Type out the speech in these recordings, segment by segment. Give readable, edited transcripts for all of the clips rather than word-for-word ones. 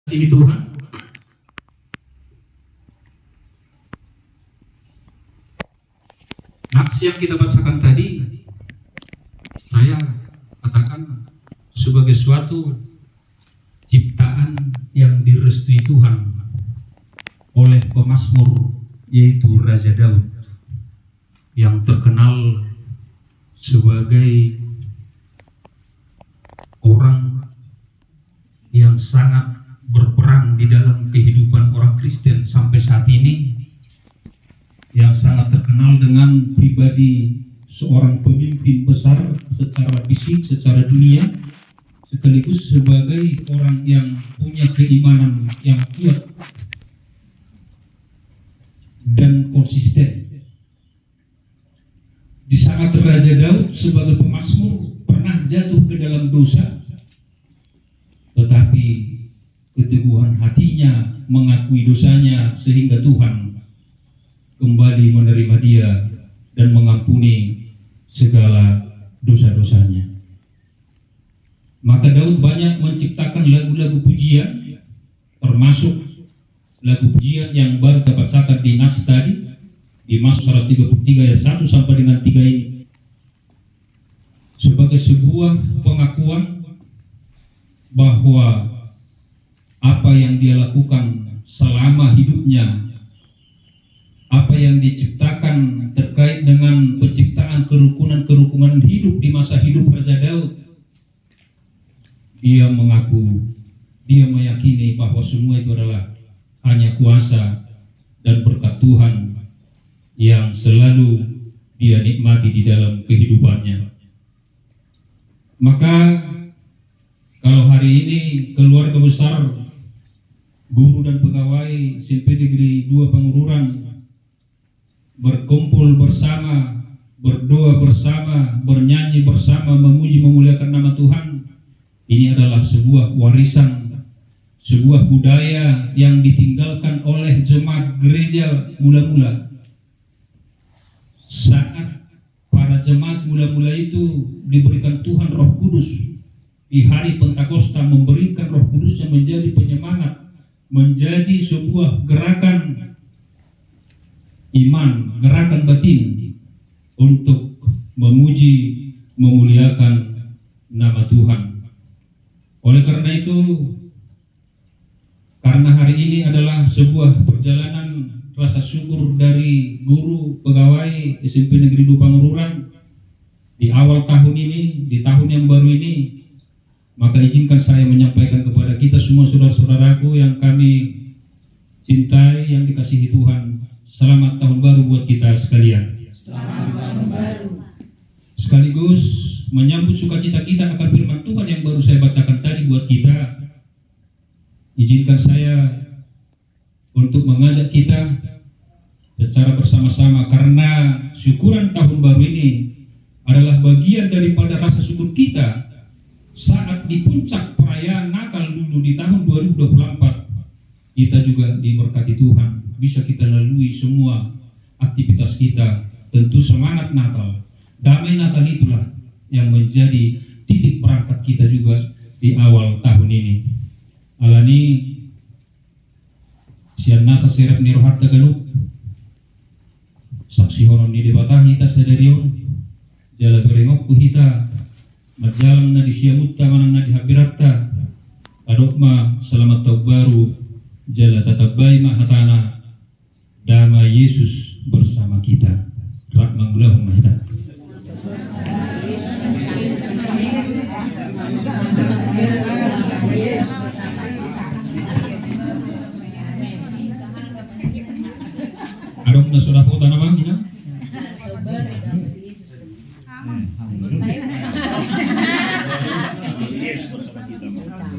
Kasih Tuhan, nats yang kita bacakan tadi, saya katakan sebagai suatu ciptaan yang direstui Tuhan oleh pemazmur, yaitu Raja Daud, yang terkenal sebagai orang yang sangat berperan di dalam kehidupan orang Kristen sampai saat ini, yang sangat terkenal dengan pribadi seorang pemimpin besar secara fisik, secara dunia, sekaligus sebagai orang yang punya keimanan yang kuat dan konsisten. Di saat Raja Daud sebagai pemazmur pernah jatuh ke dalam dosa, tetapi keteguhan hatinya mengakui dosanya sehingga Tuhan kembali menerima dia dan mengampuni segala dosa-dosanya. Maka Daud banyak menciptakan lagu-lagu pujian, termasuk lagu pujian yang baru kita bacakan di nats tadi, di Mazmur 133 ayat 1 sampai dengan 3 ini, sebagai sebuah pengakuan bahwa apa yang dia lakukan selama hidupnya, apa yang diciptakan terkait dengan penciptaan kerukunan hidup di masa hidup Raja Daud, dia mengaku, dia meyakini bahwa semua itu adalah hanya kuasa dan berkat Tuhan yang selalu dia nikmati di dalam kehidupannya. Maka kalau hari ini keluarga besar guru dan pegawai SMP Negeri 2 Pangururan berkumpul bersama, berdoa bersama, bernyanyi bersama, memuji memuliakan nama Tuhan, ini adalah sebuah warisan, sebuah budaya yang ditinggalkan oleh jemaat gereja mula-mula. Saat para jemaat mula-mula itu diberikan Tuhan Roh Kudus di hari Pentakosta, memberikan Roh Kudus yang menjadi penyemangat, menjadi sebuah gerakan iman, gerakan batin untuk memuji, memuliakan nama Tuhan. Oleh karena itu, karena hari ini adalah sebuah perjalanan rasa syukur dari guru pegawai SMP Negeri 2 Pangururan di awal tahun ini, di tahun yang baru ini, maka izinkan saya menyampaikan kepada kita semua saudara-saudaraku yang kami cintai, yang dikasihi Tuhan, selamat tahun baru buat kita sekalian. Selamat tahun baru. Sekaligus menyambut sukacita kita akan firman Tuhan yang baru saya bacakan tadi buat kita, izinkan saya untuk mengajak kita secara bersama-sama, karena syukuran tahun baru ini adalah bagian daripada rasa syukur kita saat di puncak perayaan Natal dulu di tahun 2024, kita juga diberkati Tuhan, bisa kita lalui semua aktivitas kita. Tentu semangat Natal, damai Natal itulah yang menjadi titik berangkat kita juga di awal tahun ini. Alani sian nasa serap ni rohat taganuk saksi honon di debatahi tas sadarion jala berengok kuhita majalang na di siamutta manang na di habiratta adokma selamat tahun baru jala tatabay mahatana dama Yesus bersama kita rak manggulahum mahita. Adok na sudah kota nama kita.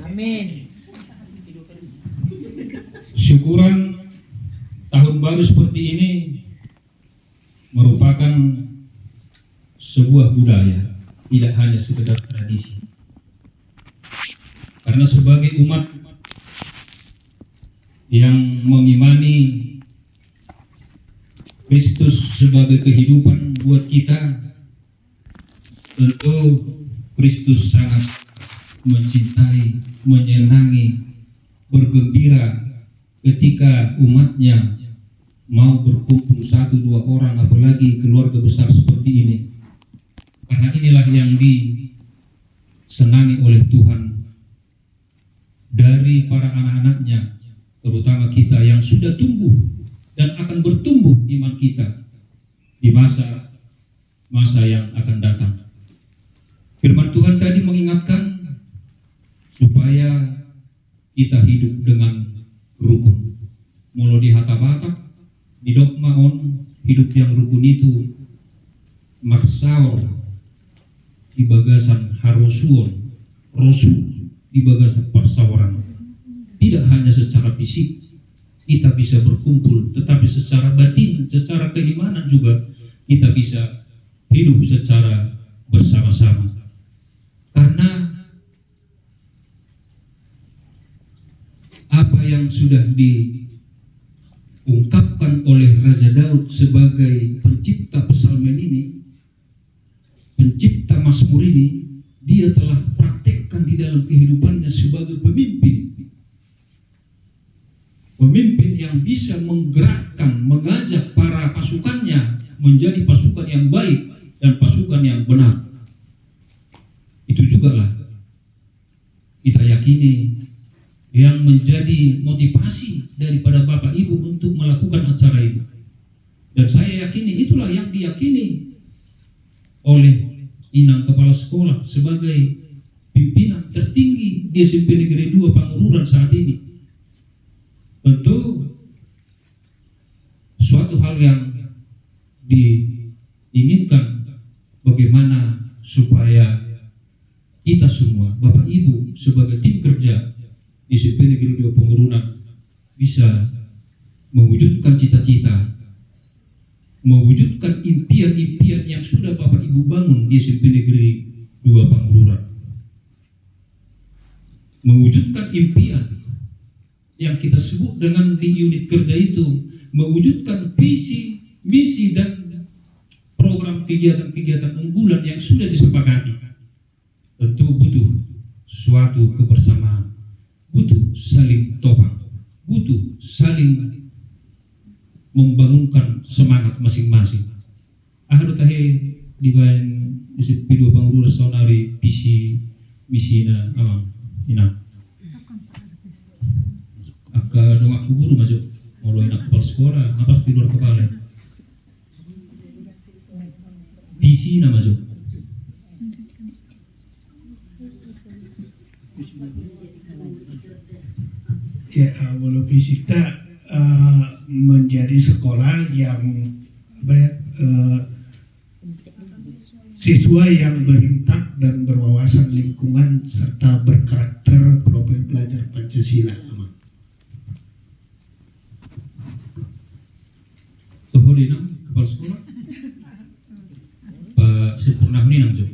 Amin. Syukuran tahun baru seperti ini merupakan sebuah budaya, tidak hanya sekedar tradisi. Karena sebagai umat yang mengimani Kristus sebagai kehidupan buat kita, tentu Kristus sangat mencintai, menyenangi bergembira ketika umatnya mau berkumpul 1-2 orang, apalagi keluarga besar seperti ini. Karena inilah yang disenangi oleh Tuhan dari para anak-anaknya, terutama kita yang sudah tumbuh dan akan bertumbuh iman kita di masa yang akan datang. Firman Tuhan tadi mengingatkan supaya kita hidup dengan rukun. Mulu di hata-batak, di dogmaon, hidup yang rukun itu marsaor di bagasan harosuon, rosu di bagasan persawaran. Tidak hanya secara fisik kita bisa berkumpul, tetapi secara batin, secara keimanan juga kita bisa hidup secara bersama-sama. Karena apa yang sudah diungkapkan oleh Raja Daud sebagai pencipta psalmen ini, pencipta Mazmur ini, dia telah praktekkan di dalam kehidupannya sebagai pemimpin. Pemimpin yang bisa menggerakkan, mengajak para pasukannya menjadi pasukan yang baik dan pasukan yang benar. Itu juga lah kita yakini yang menjadi motivasi daripada Bapak Ibu untuk melakukan acara ini. Dan saya yakini itulah yang diyakini oleh Inang Kepala Sekolah sebagai pimpinan tertinggi di SMP Negeri 2 Pangururan saat ini. Tentu suatu hal yang diinginkan bagaimana supaya kita semua, Bapak Ibu sebagai tim kerja di SMP Negeri 2 Pangururan bisa mewujudkan cita-cita, mewujudkan impian-impian yang sudah Bapak Ibu bangun di SMP Negeri 2 Pangururan. Mewujudkan impian yang kita sebut dengan di unit kerja itu, mewujudkan visi, misi dan program kegiatan-kegiatan unggulan yang sudah disepakati. Tentu butuh suatu kebersamaan, butuh saling topang, butuh saling membangunkan semangat masing-masing. Ahadu tahe dibayan SMP 2 Pangururan sonari visi misina ina aka dong aku guru maju molo ina kepala sekolah napas di luar kepala visi na maju ya. Walau Fisika menjadi sekolah yang siswa yang berintak dan berwawasan lingkungan serta berkarakter profil belajar Pancasila. Toholina kepala sekolah Pak Sempurna Huninang Jo.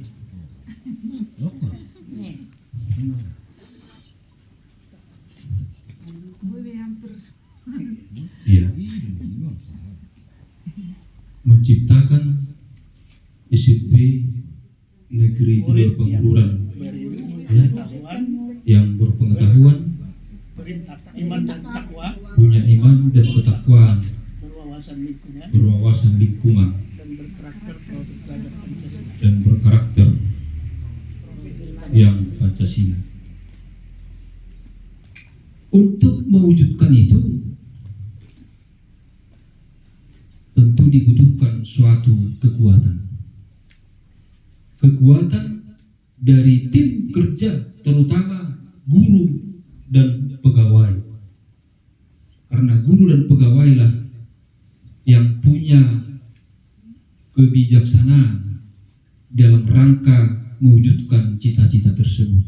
Iya. Menciptakan SMP Negeri 2 Pangururan yang berpengetahuan, punya iman dan ketakwaan, berwawasan lingkungan, dan berkarakter yang Pancasila. Untuk mewujudkan itu tentu dibutuhkan suatu kekuatan dari tim kerja, terutama guru dan pegawai. Karena guru dan pegawai lah yang punya kebijaksanaan dalam rangka mewujudkan cita-cita tersebut.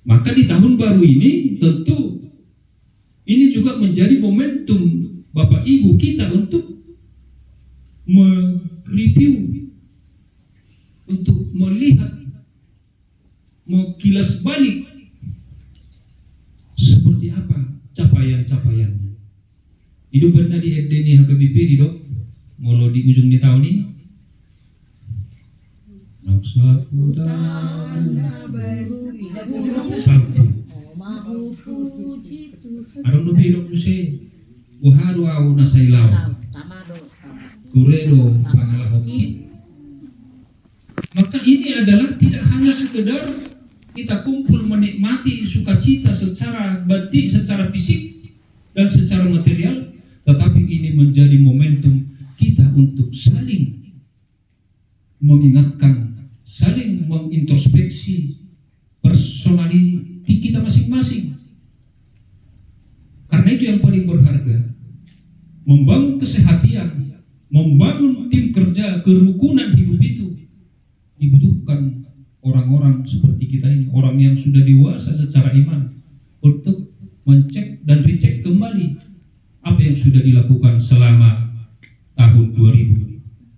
Maka di tahun baru ini tentu ini juga menjadi momentum Bapak Ibu kita untuk mereview, untuk melihat, mengkilas balik seperti apa capaian-capaiannya. Hidup benar di FDN HKBP di dok, molo di ujung di tahun ini. Satu Mahu puji Tuhan. Adong do pidok duse. Buhadu au nasailaw. Tamado. Kuredo pangalahoki. Maka ini adalah tidak hanya sekedar kita kumpul menikmati sukacita secara batin, secara fisik dan secara material, tetapi ini menjadi momentum kita untuk saling mengingatkan, saling mengintrospeksi personality kita masing-masing. Karena itu yang paling berharga, membangun kesehatan, membangun tim kerja, kerukunan hidup itu dibutuhkan orang-orang seperti kita ini, orang yang sudah dewasa secara iman, untuk mencek dan recheck kembali apa yang sudah dilakukan selama tahun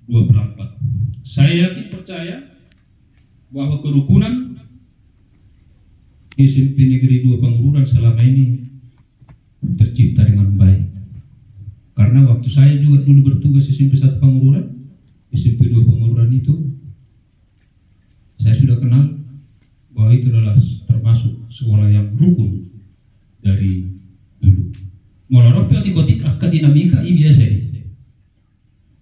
2024. Saya yakin percaya bahwa kerukunan di SMP Negeri 2 Pangururan selama ini tercipta dengan baik. Karena waktu saya juga dulu bertugas di SMP 1 Pangururan, SMP 2 Pangururan itu saya sudah kenal bahwa itu adalah termasuk sekolah yang rukun dari dulu. Melalui kotik akad dinamika ini biasa ini.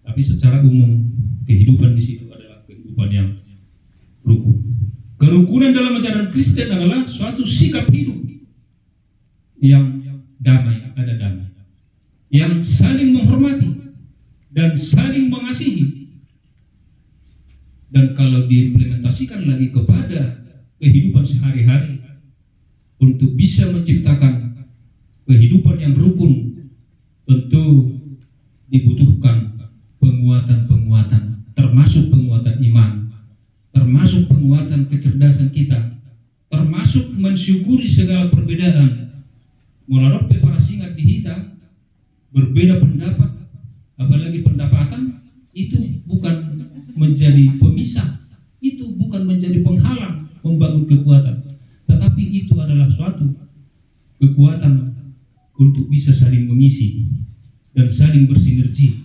Tapi secara umum kehidupan di situ adalah kehidupan yang rukun. Kerukunan dalam ajaran Kristen adalah suatu sikap hidup yang damai, ada damai, yang saling menghormati dan saling mengasihi. Dan kalau diimplementasikan lagi kepada kehidupan sehari-hari untuk bisa menciptakan kehidupan yang rukun, tentu dibutuhkan penguatan-penguatan, termasuk penguatan iman, termasuk penguatan kecerdasan kita, termasuk mensyukuri segala perbedaan. Melalui para singkat di kita berbeda pendapat, apalagi pendapatan, itu bukan menjadi pemisah, itu bukan menjadi penghalang membangun kekuatan, tetapi itu adalah suatu kekuatan untuk bisa saling mengisi dan saling bersinergi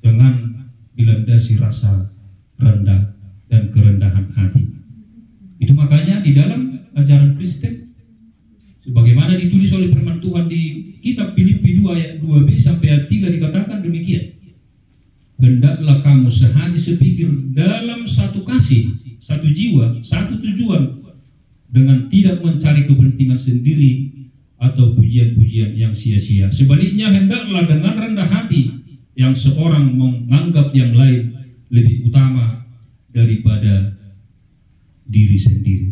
dengan dilandasi rasa rendah dan kerendahan hati. Itu makanya di dalam ajaran Kristen, sebagaimana ditulis oleh firman Tuhan di kitab Filipi 2 ayat 2b sampai ayat 3 dikatakan demikian. Hendaklah kamu sehati sepikir dalam satu kasih, satu jiwa, satu tujuan, dengan tidak mencari kepentingan sendiri atau pujian-pujian yang sia-sia. Sebaliknya hendaklah dengan rendah hati yang seorang menganggap yang lain lebih utama daripada diri sendiri.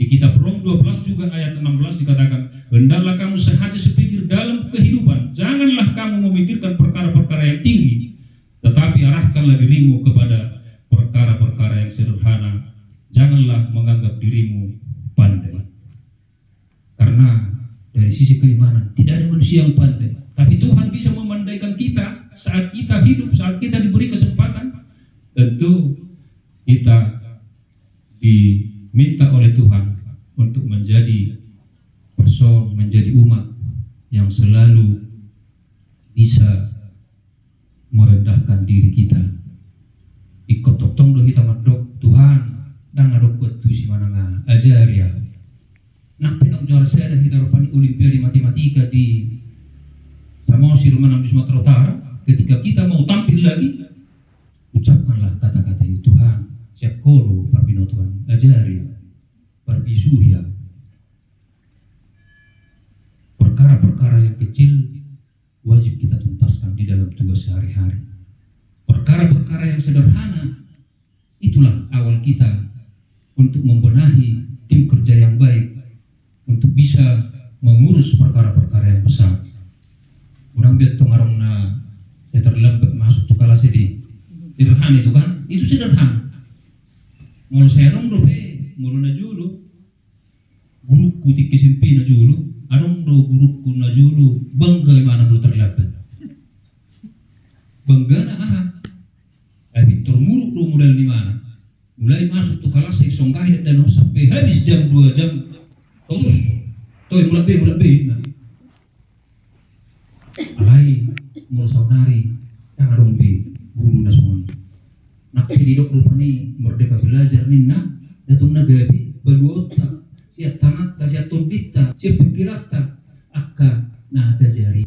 Di kitab Rom 12 juga ayat 16 dikatakan, hendaklah kamu sehati sepikir dalam kehidupan, janganlah kamu memikirkan perkara-perkara yang tinggi, tetapi arahkanlah dirimu kepada perkara-perkara yang sederhana. Janganlah menganggap dirimu pandai. Karena dari sisi keimanan tidak ada manusia yang pandai, tapi Tuhan bisa memandaikan kita saat kita hidup, saat kita diberi kesempatan. Tentu kita diminta oleh Tuhan untuk menjadi person, menjadi umat yang selalu bisa merendahkan diri kita. Ikut tong do kita madok Tuhan dan ngadok kuat tu si mananga ajaria. Nak penok juara saya dan kita rupani olimpiade matematika di Samosir Manam di Sumatera Utara. Ketika kita mau tampil lagi, ucapkanlah kata-kata itu, Tuhan siap kolo parbino Tuhan ajaria parbisuhya. Perkara-perkara yang kecil wajib kita tuntaskan di dalam tugas sehari-hari. Perkara-perkara yang sederhana, itulah awal kita untuk membenahi tim kerja yang baik, untuk bisa mengurus perkara-perkara yang besar. Orang biar tong na saya terlambat masuk tuh kelas ini. Sederhana itu kan? Itu sederhana. Mau saya rong dope, mau na julu, guruku tikisimpi na julu. Anong do guruku na julu bangga mana belum terlambat. Bangga na aha. Tapi termuruk do modal di mana. Mulai masuk tuh kelas saya songgay dan sampai habis jam 2 jam. Terus toy mulai be. Alai mul saunari yang adong be guru na semua. Nak di dok rupani merdeka belajar ninna datung nagabi baluota siya tamatta, siya tobitta, siya bergerakta, akka nada jari.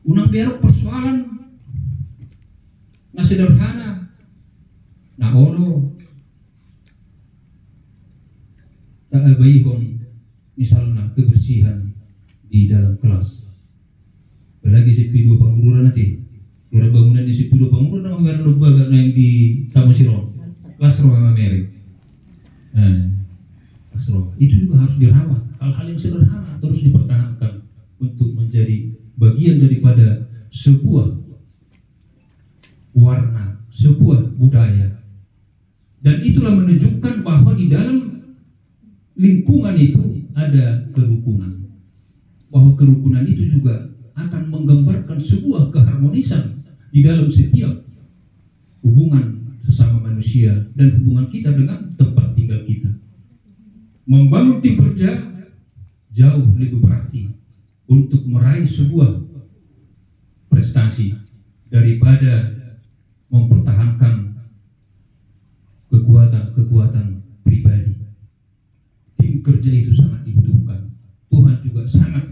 Unang biarok persoalan na sederhana, na ono, taabahihon, misalnya kebersihan di dalam kelas. Apalagi si P2 pengururan nanti, kira bangunan di si P2 pengururan nama merah lembaga yang di Samosir, kelas roh sama merek. Kelas roh itu juga harus dirawat. Hal-hal yang sederhana terus dipertahankan untuk menjadi bagian daripada sebuah warna, sebuah budaya. Dan itulah menunjukkan bahwa di dalam lingkungan itu ada kerukunan. Bahwa kerukunan itu juga akan menggambarkan sebuah keharmonisan di dalam setiap hubungan sesama manusia dan hubungan kita dengan tempat tinggal kita. Membangun tim kerja jauh lebih berarti untuk meraih sebuah prestasi daripada mempertahankan kekuatan pribadi. Tim kerja itu sangat dibutuhkan. Tuhan juga sangat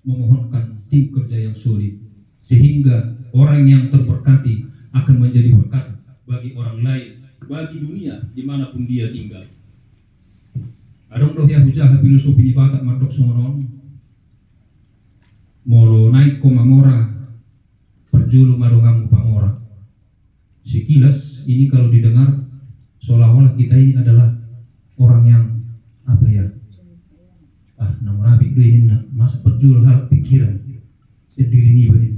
memohonkan tim kerja yang solid, sehingga orang yang terberkati akan menjadi berkat bagi orang lain, bagi dunia dimanapun dia tinggal. Adong doh ya hujah filosofi di batak madok sungonon. Molo naik koma mora, perjulu madongamu pamora. Sekilas ini kalau didengar seolah-olah kita ini adalah orang yang apa ya? Namun nabi itu ini masa perjulu hal pikiran sendiri nih benih.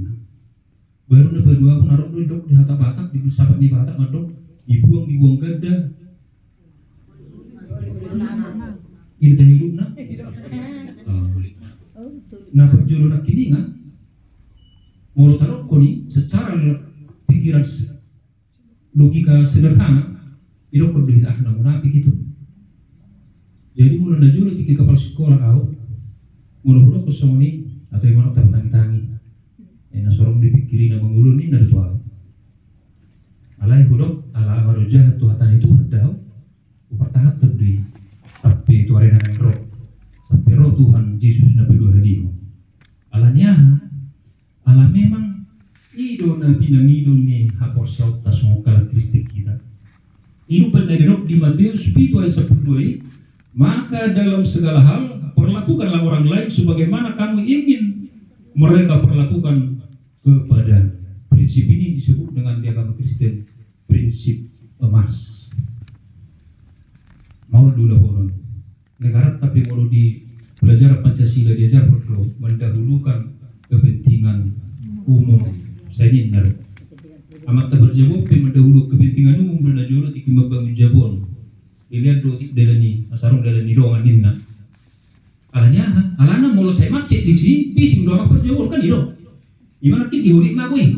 Baru dapat dua pun naruh duduk di hata batak, di sahabat di batak madok, dibuang gada. Ini teh hidup nah. Nah perjulu nak kini kan, mau taruh koni secara pikiran logika sederhana, itu perlu namun nabi gitu. Jadi mulai dari dulu tiga kapal sekolah awak, mulai huruf kesoni atau yang mana tangi-tangi, yang sorong dipikirin nama ngulun ini dari tua. Alai huruf ala amarujah Tuhan itu ada, upertahat terdiri, tapi itu arena yang roh, sampai roh Tuhan Yesus nabi dua hadiah. Alanya, ala memang ido nabi nang ido ni hapor saut tasongkal Kristik kita. Ido pendadirok di Matius 7 ayat 10. Maka dalam segala hal perlakukanlah orang lain sebagaimana kamu ingin mereka perlakukan kepada. Prinsip ini disebut dengan di agama Kristen prinsip emas. Mau dulu honon negara tapi mau di belajar Pancasila diajar perlu mendahulukan kepentingan umum. Saya ini benar. Amat tak berjawab mendahulu kepentingan umum dan najurut ikim membangun jabon. Dilihat do dalani asarung dalani doangan ninna. Alana molo saya macet di sini bising doang perjawab kan ido. Gimana ki diurik mah kuy.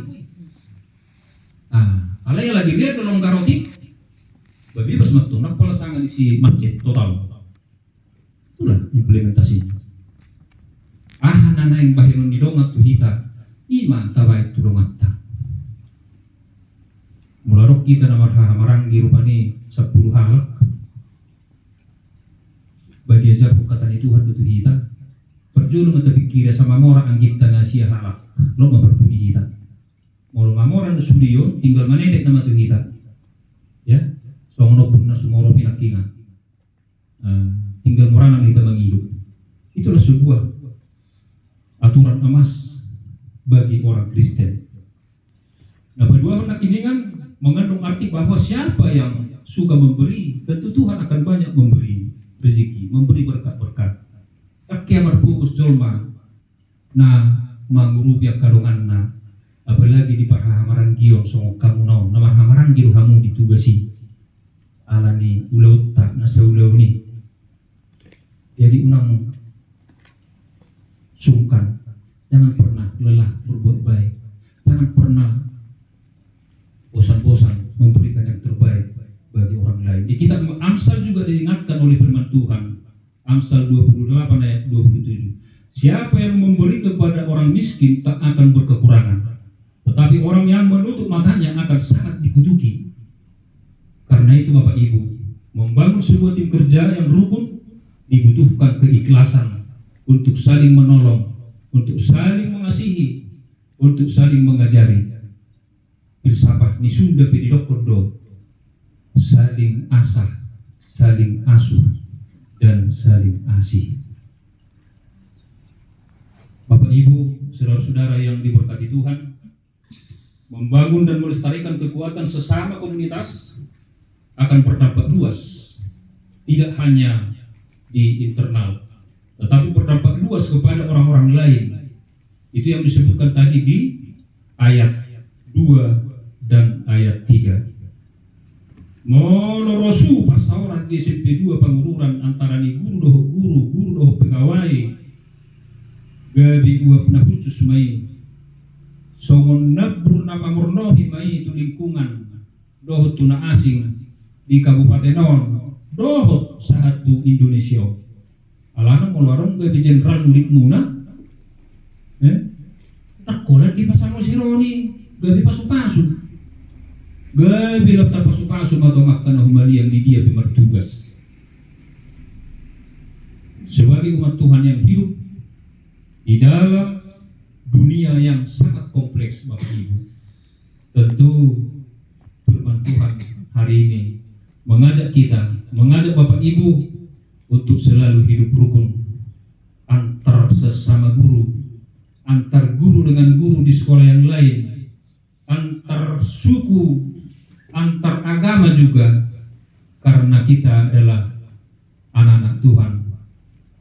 Alaya lagi lihat dolong karoti. Babi pas metu nak pola sangat di si macet total. Itulah implementasinya. Nana yang bahirun di dongat tu hita. Iman tabai tu dongat ta. Mularok kita namar maranggi rupani 10 halak. Badi ajar hukatan itu hadu tu hita. Perjulu matapikira sama mora anggita nasia halak. Lo memperpudi hita. Molo mamoran sudiyo tinggal manedek nama tu hita. Ya, songono pun nasumoro pinakinga. Tinggal moranang kita menghidup. Itulah sebuah aturan emas bagi orang Kristen. Nah, kedua hendak ini kan mengandung arti bahwa siapa yang suka memberi, tentu Tuhan akan banyak memberi rezeki, memberi berkat-berkat. Kakek berfokus jolma, mangurubiak kadonganna, apalagi di parhamaran gion song kamu naon, nama hamaran giru hamu ditugasi, alani ulaut tak nasaulau ni. Jadi unang sungkan, jangan pernah lelah berbuat baik, jangan pernah bosan-bosan memberikan yang terbaik bagi orang lain. Di kitab Amsal juga diingatkan oleh firman Tuhan, Amsal 28 ayat 27. Siapa yang memberi kepada orang miskin tak akan berkekurangan, tetapi orang yang menutup matanya akan sangat dikutuki. Karena itu Bapak Ibu, membangun sebuah tim kerja yang rukun dibutuhkan keikhlasan untuk saling menolong, untuk saling mengasihi, untuk saling mengajari. Filsafat ni Sunda Pididokkordo, saling asah, saling asuh, dan saling asih. Bapak Ibu, saudara-saudara yang diberkati Tuhan, membangun dan melestarikan kekuatan sesama komunitas akan berdampak luas, tidak hanya di internal, tetapi berdampak luas kepada orang-orang lain. Itu yang disebutkan tadi di ayat 2 dan ayat 3. Molorosu pasauran di SMP 2 pengururan antara ni guru doh pegawai gabi uap na khusus mai songon nabur na pamornohi mai itu lingkungan doh tuna asing di Kabupaten Non doh satu Indonesia alana molorong gabi jenderal murid muna nakolat di pasar Mosironi gabi pasu-pasu gabi lapta pasu-pasu matomakkan humali yang di dia bertugas sebagai umat Tuhan yang hidup di dalam dunia yang sangat kompleks, Bapak Ibu. Tentu firman Tuhan hari ini mengajak kita, mengajak Bapak Ibu untuk selalu hidup rukun antar sesama guru, antar guru dengan guru di sekolah yang lain, antar suku, antar agama juga, karena kita adalah anak-anak Tuhan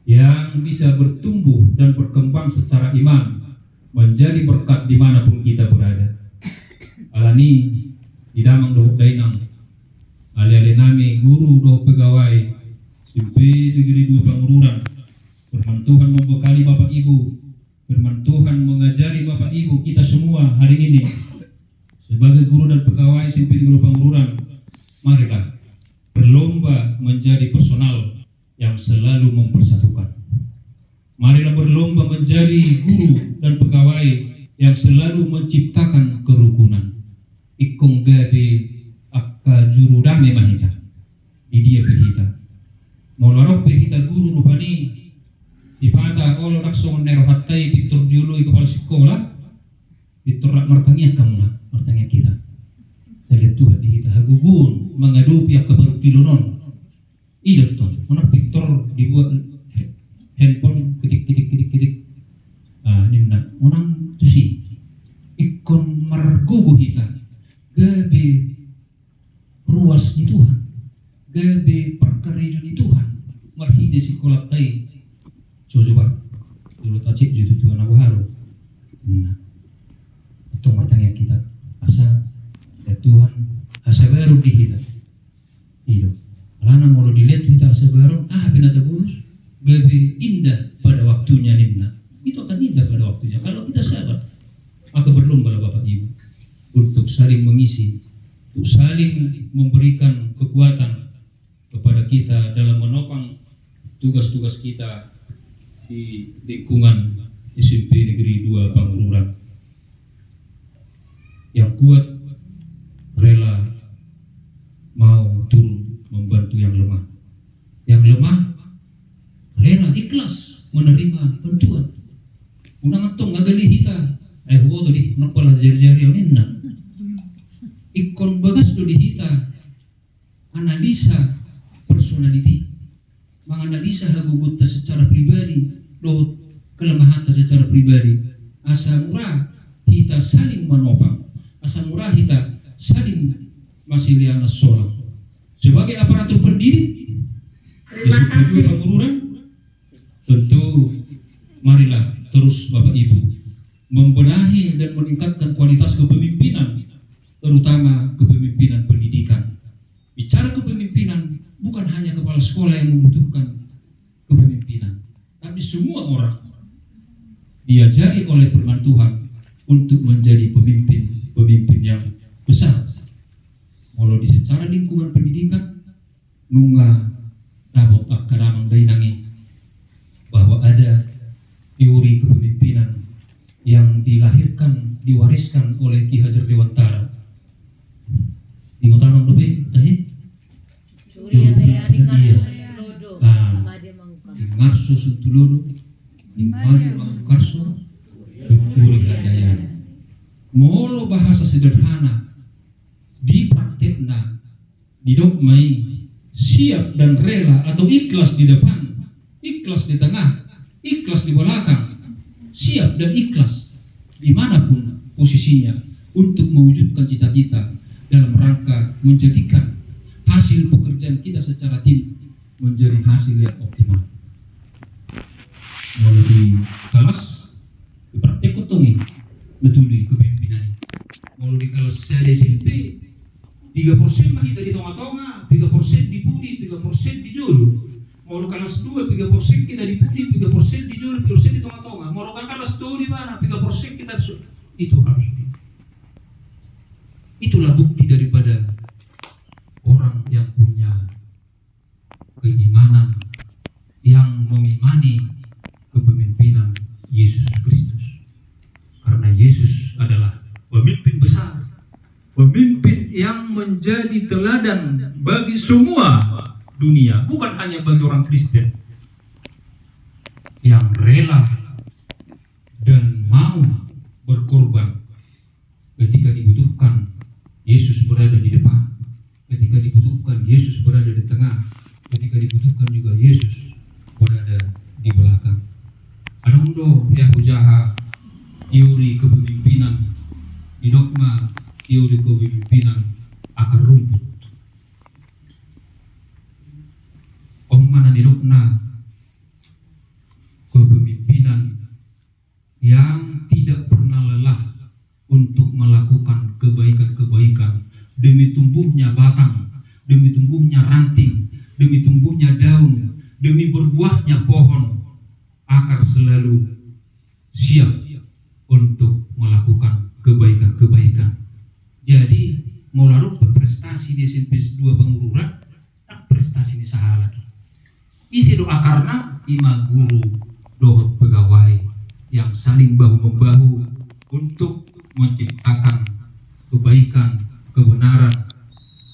yang bisa bertumbuh dan berkembang secara iman, menjadi berkat dimanapun kita berada. Alani idamang doh dainang ali-ali nami guru doh pegawai SMP Negeri 2 Pangururan. Firman Tuhan membekali Bapak Ibu, firman Tuhan mengajari Bapak Ibu kita semua hari ini sebagai guru dan pegawai SMP Negeri 2 Pangururan. Marilah berlomba menjadi personal yang selalu mempersatukan. Marilah berlomba menjadi guru dan pegawai yang selalu menciptakan kerukunan. Ikong gabe akka juru dame mahita di dia pehita. Molorok pehita guru rupani sipata olo raksong nerohatai pitur diului kepala sekolah pitur rak martangnya kamuna martangnya kita. Saya lihat Tuhan dihita hagugun mengadu pihak kebaru kilonon. Iya tuh, mana Victor dibuat handphone ketik. Nimna, orang tu si ikon margugu kita, gabe ruas ni Tuhan, gabe perkarejo ni Tuhan, marhide si kolak tai, coba dulu tacik jutu Tuhan aku haru, nah, itu matanya kita, asa ya Tuhan, asa baru di kita, itu. Lana mau dilihat kita sebarang binata bulus gabe indah pada waktunya nimna itu akan indah pada waktunya kalau kita sabar. Maka berlomba Bapak Ibu untuk saling mengisi, untuk saling memberikan kekuatan kepada kita dalam menopang tugas-tugas kita di lingkungan SMP Negeri 2 Pangururan. Yang kuat rela mau turun membantu yang lemah. Yang lemah rela ikhlas menerima bantuan. Unang atong ngagali hita. Huwa to di nakpala jari-jari ninna. Ikon bagas do di hita. Analisa personality. Menganalisa hagugut ta secara pribadi, do kelemahan ta secara pribadi. Asa murah hita saling menopang. Asa murah hita saling masiliana sholat. Sebagai aparatur pendidik di Pangururan, tentu marilah terus Bapak Ibu membenahi dan meningkatkan kualitas kepemimpinan, terutama kepemimpinan pendidikan. Bicara kepemimpinan bukan hanya kepala sekolah yang membutuhkan kepemimpinan, tapi semua orang diajari oleh firman Tuhan untuk menjadi pemimpin yang besar. Kalau di secara lingkungan pendidikan nunga dapat akadamang dainangi bahwa ada teori kepemimpinan yang dilahirkan, diwariskan oleh Ki Hajar Dewantara. Di Utamang lebih tadi teori yang kasus Lodo sama dia Marso Suntuluru, Immanuel Mangkarso, Tuturi Handayani. Molo bahasa sederhana, di praktekna, di dogmai, siap dan rela atau ikhlas di depan, ikhlas di tengah, ikhlas di belakang, siap dan ikhlas dimanapun posisinya untuk mewujudkan cita-cita dalam rangka menjadikan hasil pekerjaan kita secara tim menjadi hasil yang optimal. Melalui kelas di praktek kotongi betul di kepemimpinan. Melalui kelas saya SMP 3% mah kita di tonga-tonga, 3% di pudi, 3% di julu. Melalui kelas 2 3% kita di pudi, 3% di julu, 3% di tonga-tonga. Melalui kelas 2 di mana 3% kita itu harus. Itulah bukti daripada orang yang punya keimanan yang mengimani kepemimpinan Yesus Kristus. Karena Yesus adalah pemimpin besar, pemimpin yang menjadi teladan bagi semua dunia, bukan hanya bagi orang Kristen, yang rela dan mau berkorban ketika dibutuhkan. Yesus berada di depan, ketika dibutuhkan Yesus berada di tengah, ketika dibutuhkan juga Yesus berada di belakang. Adundo ya hujaha teori kepemimpinan di dogma teori kepemimpinan akar rumput. Mana di dogma kepemimpinan yang tidak pernah lelah untuk melakukan kebaikan-kebaikan demi tumbuhnya batang, demi tumbuhnya ranting, demi tumbuhnya daun, demi berbuahnya pohon. Akar selalu siap untuk melakukan kebaikan-kebaikan. Jadi mau lalu berprestasi di SMP 2 Pangururan, prestasi ini salah lagi. Isi doa karena ima guru dohot pegawai yang saling bahu-membahu untuk menciptakan kebaikan, kebenaran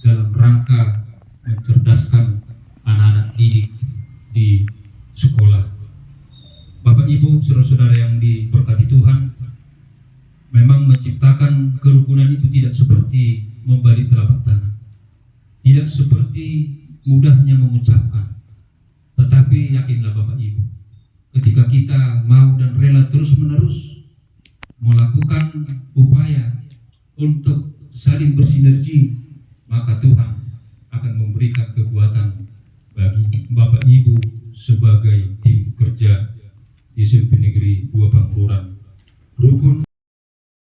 dalam rangka mencerdaskan anak-anak didik di sekolah. Bapak Ibu, saudara-saudara yang diberkati Tuhan, memang menciptakan kerukunan itu tidak seperti membalik telapak tangan, tidak seperti mudahnya mengucapkan. Tetapi yakinlah Bapak Ibu, ketika kita mau dan rela terus-menerus melakukan upaya untuk saling bersinergi, maka Tuhan akan memberikan kekuatan bagi Bapak Ibu sebagai tim kerja di SMP Negeri 2 Pangururan